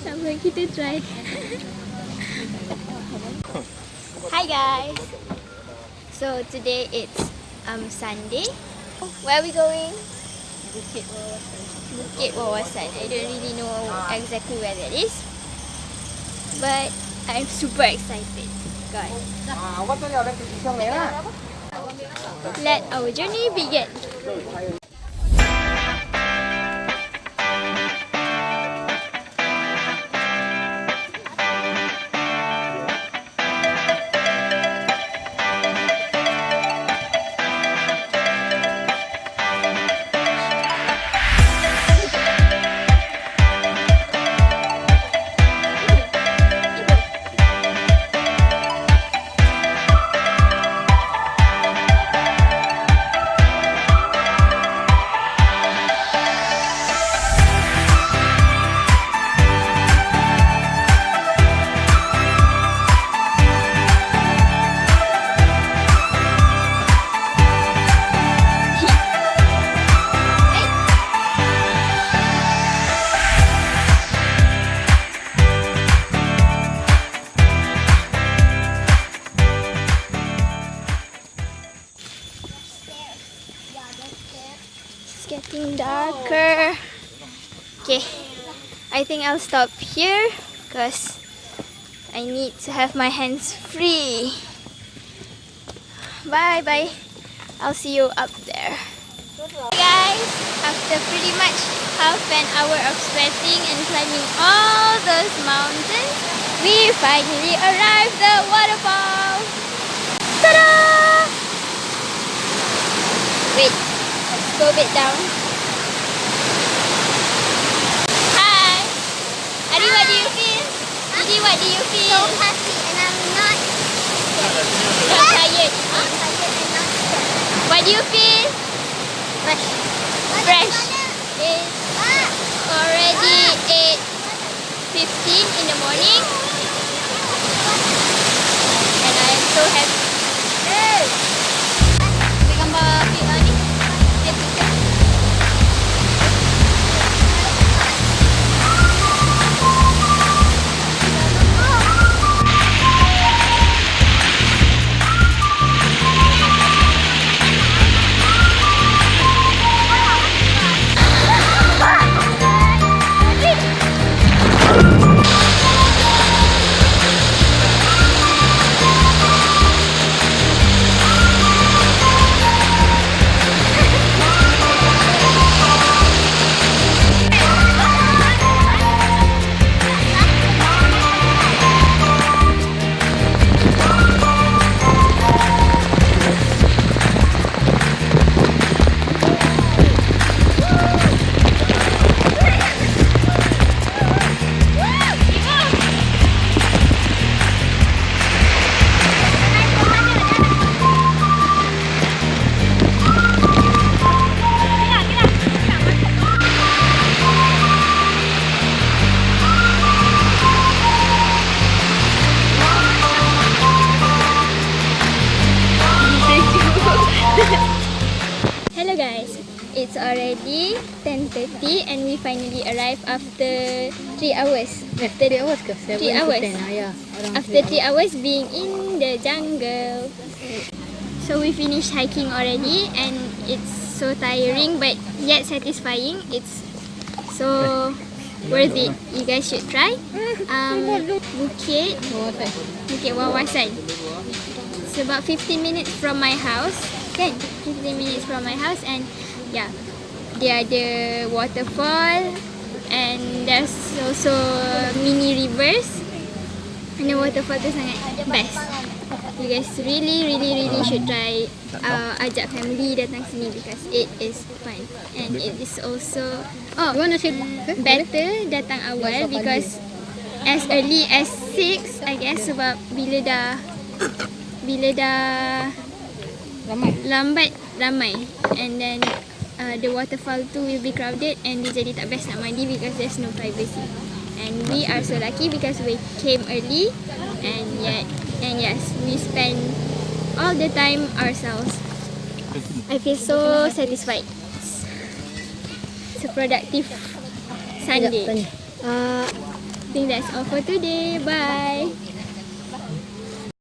Sampai kita try. Hi guys. So today it's Sunday. Where are we going? Bukit Wawasan. Bukit Wawasan. I don't really know exactly where that is, but I'm super excited, guys. Let our journey begin. Getting darker. Okay, I think I'll stop here because I need to have my hands free. Bye bye. I'll see you up there. Hey guys, after pretty much half an hour of sweating and climbing all those mountains, we finally arrived at the waterfall. Ta-da! Wait. Go a bit down. Hi. Adi, what do you feel? Adi, what do you feel? So happy and I'm not scared. Not tired. I'm tired and not scared. What do you feel? Fresh. Fresh. It's already 8:15 in the morning. And I am so happy. Hey. Ambil gambar kita ni. Hello guys, it's already 10:30 and we finally arrived after 3 hours. After 3 hours ke? 3 hours. Yeah. After 3 hours being in the jungle. So we finished hiking already and it's so tiring but yet satisfying. It's so worth it. You guys should try. Bukit Wawasan. It's about 15 minutes from my house. 15 minutes from my house and yeah, dia ada waterfall and there's also mini rivers and the waterfall tu sangat best. You guys really should try. Ajak family datang sini because it is fun and it is also better datang awal because as early as 6 I guess sebab bila dah lambat ramai and then the waterfall too will be crowded and dia jadi tak best nak mandi because there's no privacy and we are so lucky because we came early and yes we spend all the time ourselves. I feel so satisfied. It's a productive Sunday. I think that's all for today. Bye.